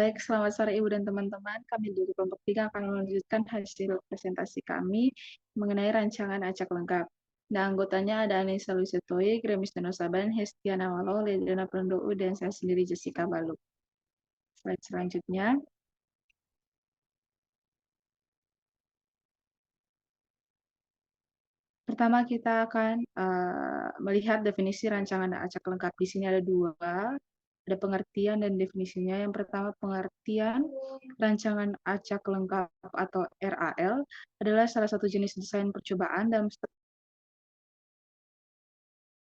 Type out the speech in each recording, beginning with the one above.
Baik, selamat sore Ibu dan teman-teman. Kami dari kelompok 3 akan melanjutkan hasil presentasi kami mengenai rancangan acak lengkap. Nah, anggotanya ada Anissa Lusetoi, Gremis Danosaban, Hestia Nawalo, Ledana Prondou, dan saya sendiri Jessica Balu. Slide selanjutnya. Pertama kita akan melihat definisi rancangan acak lengkap. Di sini ada dua, ada pengertian dan definisinya. Yang pertama pengertian rancangan acak lengkap atau RAL adalah salah satu jenis desain percobaan dalam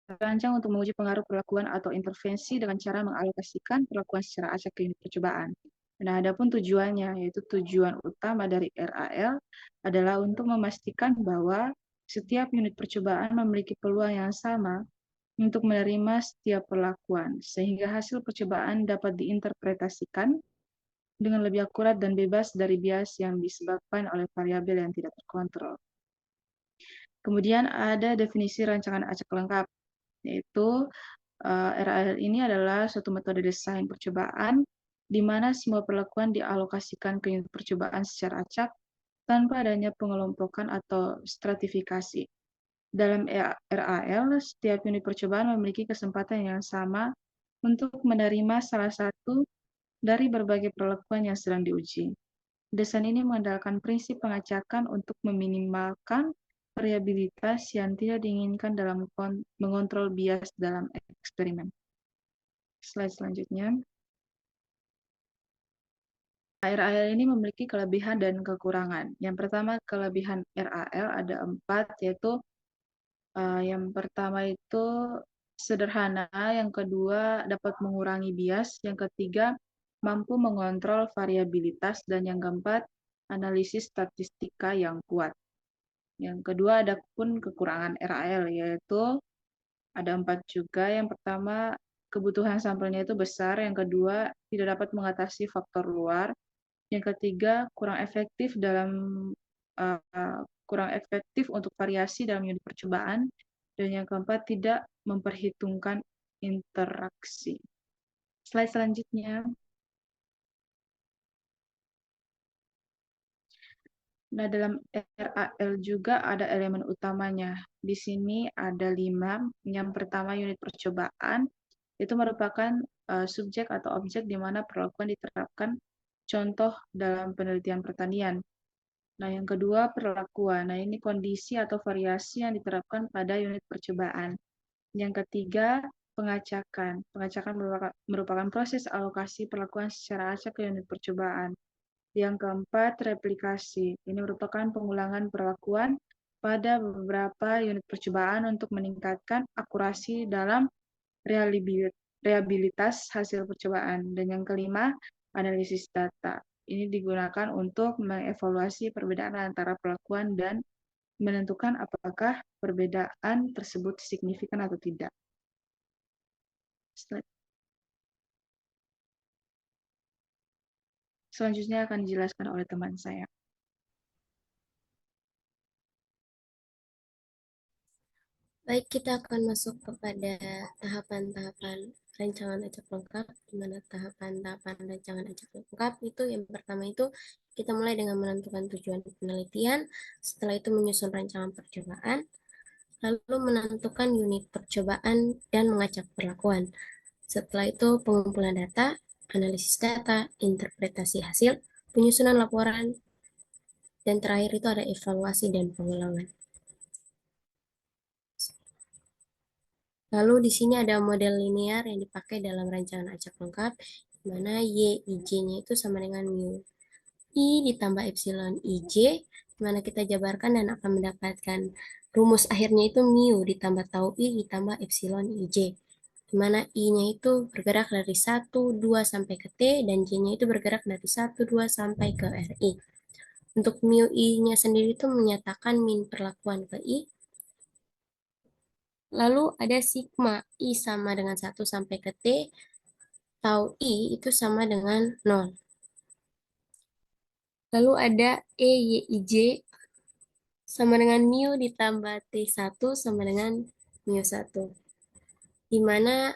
dirancang untuk menguji pengaruh perlakuan atau intervensi dengan cara mengalokasikan perlakuan secara acak ke unit percobaan. Nah, adapun tujuannya, yaitu tujuan utama dari RAL adalah untuk memastikan bahwa setiap unit percobaan memiliki peluang yang sama untuk menerima setiap perlakuan, sehingga hasil percobaan dapat diinterpretasikan dengan lebih akurat dan bebas dari bias yang disebabkan oleh variabel yang tidak terkontrol. Kemudian ada definisi rancangan acak lengkap, yaitu RAL ini adalah suatu metode desain percobaan di mana semua perlakuan dialokasikan ke unit percobaan secara acak tanpa adanya pengelompokan atau stratifikasi. Dalam RAL, setiap unit percobaan memiliki kesempatan yang sama untuk menerima salah satu dari berbagai perlakuan yang sedang diuji. Desain ini mengandalkan prinsip pengacakan untuk meminimalkan variabilitas yang tidak diinginkan dalam mengontrol bias dalam eksperimen. Slide selanjutnya. RAL ini memiliki kelebihan dan kekurangan. Yang pertama, kelebihan RAL ada 4, yaitu yang pertama itu sederhana, yang kedua dapat mengurangi bias, yang ketiga mampu mengontrol variabilitas, dan yang keempat analisis statistika yang kuat. Yang kedua ada pun kekurangan RAL, yaitu ada 4 juga. Yang pertama, kebutuhan sampelnya itu besar. Yang kedua, tidak dapat mengatasi faktor luar. Yang ketiga, kurang efektif untuk variasi dalam unit percobaan. Dan yang keempat, tidak memperhitungkan interaksi. Slide selanjutnya. Nah, dalam RAL juga ada elemen utamanya. Di sini ada 5. Yang pertama, unit percobaan. Itu merupakan subjek atau objek di mana perlakuan diterapkan, contoh dalam penelitian pertanian. Nah, yang kedua, perlakuan. Nah, ini kondisi atau variasi yang diterapkan pada unit percobaan. Yang ketiga, pengacakan. Pengacakan merupakan proses alokasi perlakuan secara acak ke unit percobaan. Yang keempat, replikasi. Ini merupakan pengulangan perlakuan pada beberapa unit percobaan untuk meningkatkan akurasi dalam reliabilitas hasil percobaan. Dan yang kelima, analisis data. Ini digunakan untuk mengevaluasi perbedaan antara perlakuan dan menentukan apakah perbedaan tersebut signifikan atau tidak. Selanjutnya akan dijelaskan oleh teman saya. Baik, kita akan masuk kepada tahapan-tahapan rancangan acak lengkap, di mana tahapan-tahapan rancangan acak lengkap itu yang pertama itu kita mulai dengan menentukan tujuan penelitian, setelah itu menyusun rancangan percobaan, lalu menentukan unit percobaan dan mengacak perlakuan. Setelah itu pengumpulan data, analisis data, interpretasi hasil, penyusunan laporan, dan terakhir itu ada evaluasi dan pengulangan. Lalu di sini ada model linear yang dipakai dalam rancangan acak lengkap, di mana Y, IJ-nya itu sama dengan mu. I ditambah epsilon IJ, di mana kita jabarkan dan akan mendapatkan rumus akhirnya itu mu ditambah tau I ditambah epsilon IJ, di mana I-nya itu bergerak dari 1, 2 sampai ke T, dan J-nya itu bergerak dari 1, 2 sampai ke RI. Untuk mu I-nya sendiri itu menyatakan min perlakuan ke I. Lalu ada sigma I sama dengan 1 sampai ke T, tau I itu sama dengan 0. Lalu ada EYIJ sama dengan mu ditambah T1 sama dengan mu1. Di mana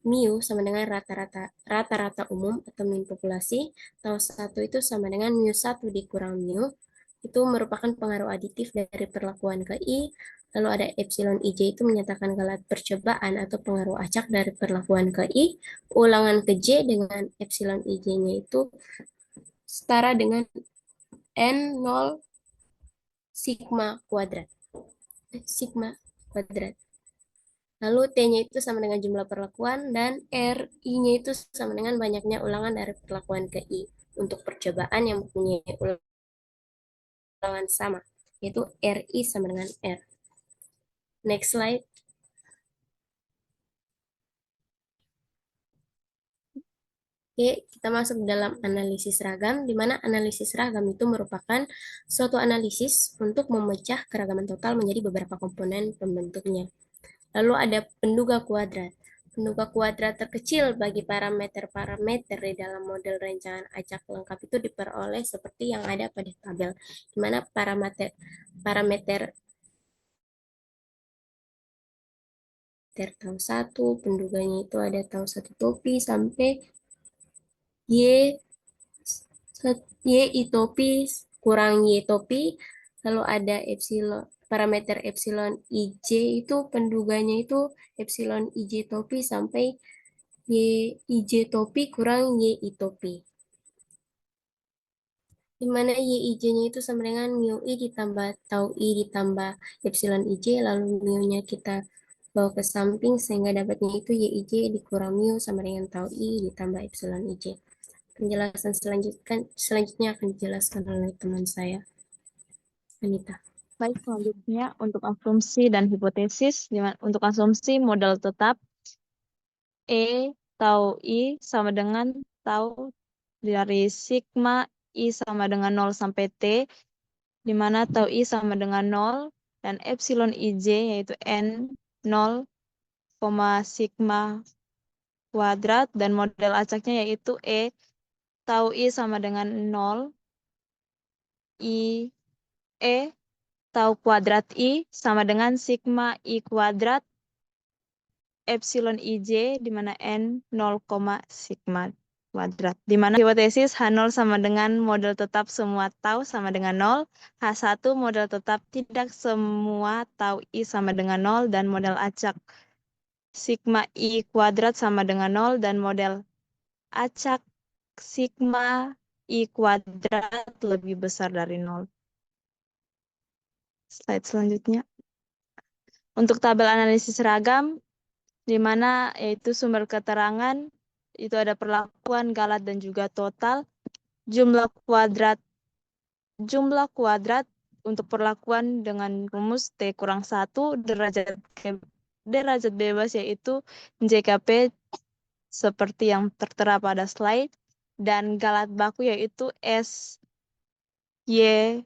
mu sama dengan rata-rata umum atau min populasi. Tau 1 itu sama dengan mu 1 dikurang mu. Itu merupakan pengaruh aditif dari perlakuan ke I. Lalu ada epsilon IJ itu menyatakan galat percobaan atau pengaruh acak dari perlakuan ke I. Ulangan ke J dengan epsilon IJ-nya itu setara dengan N0 sigma kuadrat. Sigma kuadrat. Lalu T-nya itu sama dengan jumlah perlakuan dan RI-nya itu sama dengan banyaknya ulangan dari perlakuan ke I untuk percobaan yang mempunyai ulangan sama, yaitu RI sama dengan R. Next slide. Oke, kita masuk dalam analisis ragam, di mana analisis ragam itu merupakan suatu analisis untuk memecah keragaman total menjadi beberapa komponen pembentuknya. Lalu ada penduga kuadrat. Penduga kuadrat terkecil bagi parameter-parameter di dalam model rancangan acak lengkap itu diperoleh seperti yang ada pada tabel, di mana parameter tau 1, penduganya itu ada tau 1 topi sampai Y, Y I topi kurang Y topi, lalu ada epsilon, parameter epsilon IJ itu penduganya itu epsilon IJ topi sampai Y IJ topi kurang Y I topi. Di mana Y IJ-nya itu sama dengan mu I ditambah tau I ditambah epsilon IJ, lalu mu-nya kita bawa ke samping sehingga dapatnya itu Y IJ dikurang mu sama dengan tau I ditambah epsilon IJ. Penjelasan selanjutnya akan dijelaskan oleh teman saya, Anita. Baik, selanjutnya untuk asumsi dan hipotesis. Untuk asumsi modal tetap E tau I sama dengan tau dari sigma I sama dengan 0 sampai T, di mana tau I sama dengan 0 dan epsilon IJ yaitu N 0, sigma kuadrat, dan model acaknya yaitu E tau I sama dengan 0, I E tau kuadrat I sama dengan sigma I kuadrat epsilon IJ di mana N 0, sigma kuadrat. Di mana hipotesis H0 sama dengan model tetap semua tau sama dengan 0, H1 model tetap tidak semua tau I sama dengan 0, dan model acak sigma I kuadrat sama dengan 0, dan model acak sigma I kuadrat lebih besar dari 0. Slide selanjutnya. Untuk tabel analisis ragam, di mana yaitu sumber keterangan, itu ada perlakuan, galat, dan juga total. Jumlah kuadrat untuk perlakuan dengan rumus T kurang 1, derajat bebas yaitu JKP seperti yang tertera pada slide, dan galat baku yaitu S Y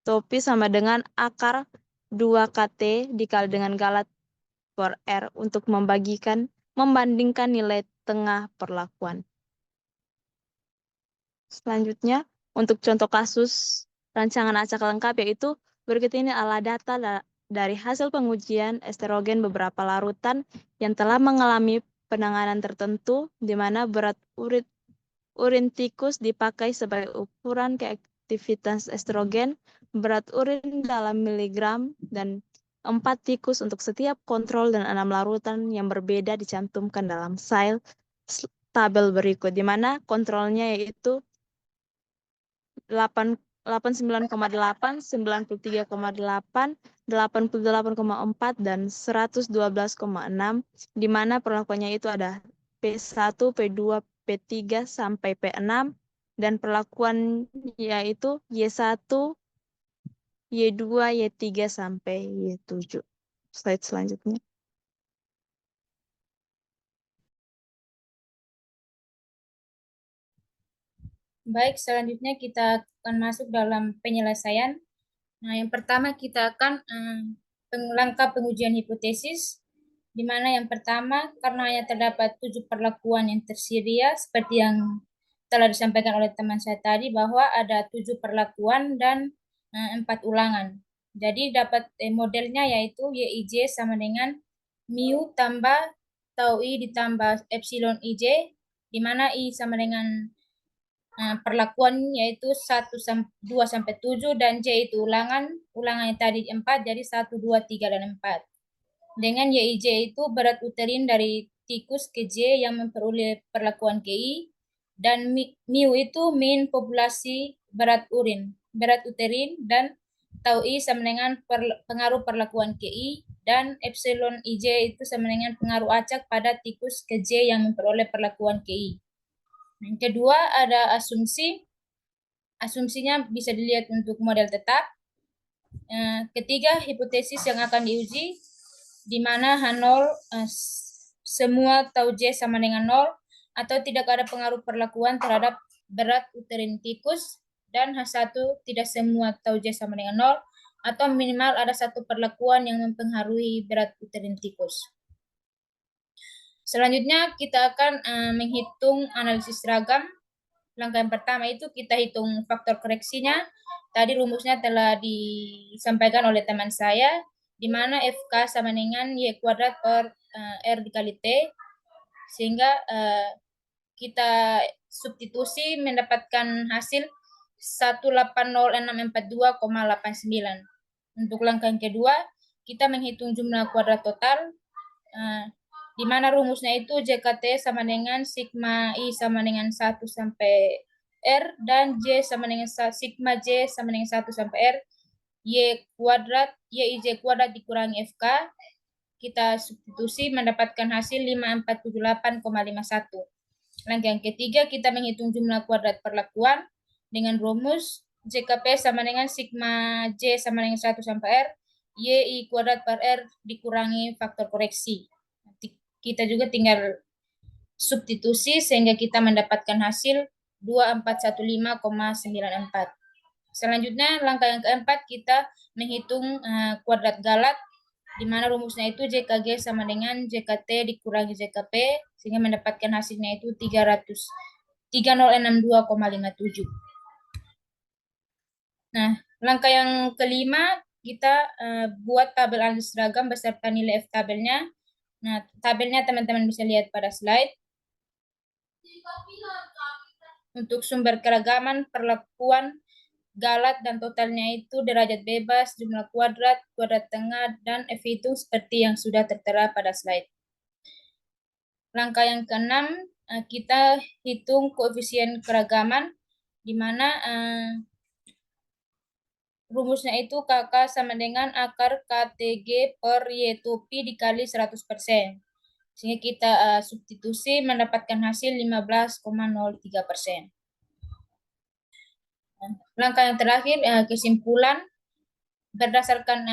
topi sama dengan akar 2KT dikali dengan galat per R untuk membandingkan nilai tengah perlakuan. Selanjutnya, untuk contoh kasus rancangan acak lengkap yaitu berikut ini adalah data dari hasil pengujian estrogen beberapa larutan yang telah mengalami penanganan tertentu, di mana berat urin tikus dipakai sebagai ukuran keaktivitas estrogen, berat urin dalam miligram, dan 4 tikus untuk setiap kontrol, dan 6 larutan yang berbeda dicantumkan dalam tabel berikut, di mana kontrolnya yaitu 89,8, 93,8, 88,4, dan 112,6, di mana perlakuannya itu ada P1, P2, P3 sampai P6, dan perlakuan yaitu Y1, Y2, Y3 sampai Y7. Slide selanjutnya. Baik, selanjutnya kita akan masuk dalam penyelesaian. Nah, yang pertama kita akan langkah pengujian hipotesis, di mana yang pertama, karena hanya terdapat 7 perlakuan yang tersedia, seperti yang telah disampaikan oleh teman saya tadi, bahwa ada 7 perlakuan dan 4 ulangan. Jadi dapat modelnya yaitu YIJ sama dengan mu tambah tau I ditambah epsilon IJ, di mana I sama dengan perlakuan yaitu 2 sampai 7 dan J itu ulangan yang tadi 4 jadi 1, 2, 3 dan 4. Dengan YIJ itu berat uterin dari tikus ke J yang memperoleh perlakuan KI dan mu itu min populasi berat uterin dan tau I sama dengan pengaruh perlakuan KI dan epsilon IJ itu sama dengan pengaruh acak pada tikus ke J yang memperoleh perlakuan KI. Yang kedua ada asumsi. Asumsinya bisa dilihat untuk model tetap. Ketiga, hipotesis yang akan diuji, di mana H0 semua tau J sama dengan 0, atau tidak ada pengaruh perlakuan terhadap berat uterin tikus, dan H1 tidak semua tau J sama dengan 0, atau minimal ada satu perlakuan yang mempengaruhi berat uterin tikus. Selanjutnya kita akan menghitung analisis seragam. Langkah yang pertama itu kita hitung faktor koreksinya. Tadi rumusnya telah disampaikan oleh teman saya, di mana FK sama dengan Y kuadrat per R dikali T, sehingga kita substitusi mendapatkan hasil 180.642,89. Untuk langkah yang kedua, kita menghitung jumlah kuadrat total, di mana rumusnya itu JKT sama dengan sigma I sama dengan 1 sampai R, dan J sama dengan sigma J sama dengan 1 sampai R, Y IJ kuadrat dikurangi FK. Kita substitusi mendapatkan hasil 5478,51. Langkah yang ketiga, kita menghitung jumlah kuadrat perlakuan dengan rumus JKP sama dengan sigma J sama dengan 1 sampai R, Y I kuadrat per R dikurangi faktor koreksi. Kita juga tinggal substitusi sehingga kita mendapatkan hasil 2415,94. Selanjutnya, langkah yang keempat, kita menghitung kuadrat galat, di mana rumusnya itu JKG sama dengan JKT dikurangi JKP, sehingga mendapatkan hasilnya itu 3062,57. Nah, langkah yang kelima, kita buat tabel analisis seragam beserta nilai F tabelnya. Nah, tabelnya teman-teman bisa lihat pada slide. Untuk sumber keragaman, perlakuan, galat, dan totalnya itu derajat bebas, jumlah kuadrat, kuadrat tengah, dan F hitung seperti yang sudah tertera pada slide. Langkah yang keenam, kita hitung koefisien keragaman, di mana rumusnya itu KK sama dengan akar KTG per Y2P dikali 100%. Sehingga kita substitusi mendapatkan hasil 15,03%. Langkah yang terakhir, kesimpulan. Berdasarkan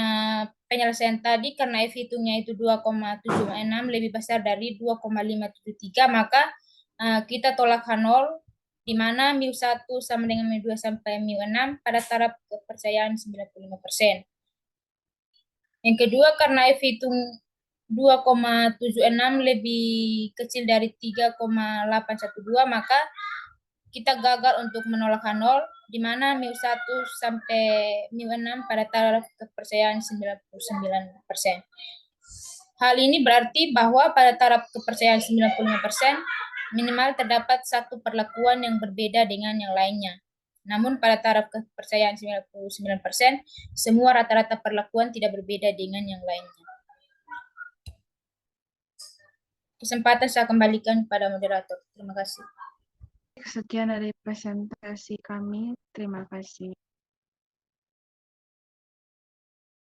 penyelesaian tadi, karena F hitungnya itu 2,76 lebih besar dari 2,573, maka kita tolak H0, di mana mu1 sama dengan mu2 sampai mu6 pada taraf kepercayaan 95%. Yang kedua, karena F hitung 2,76 lebih kecil dari 3,812, maka kita gagal untuk menolak H0, di mana mu1 sampai mu6 pada taraf kepercayaan 99%. Hal ini berarti bahwa pada taraf kepercayaan 95%, minimal terdapat satu perlakuan yang berbeda dengan yang lainnya. Namun pada taraf kepercayaan 99%, semua rata-rata perlakuan tidak berbeda dengan yang lainnya. Kesempatan saya kembalikan kepada moderator. Terima kasih. Sekian dari presentasi kami. Terima kasih.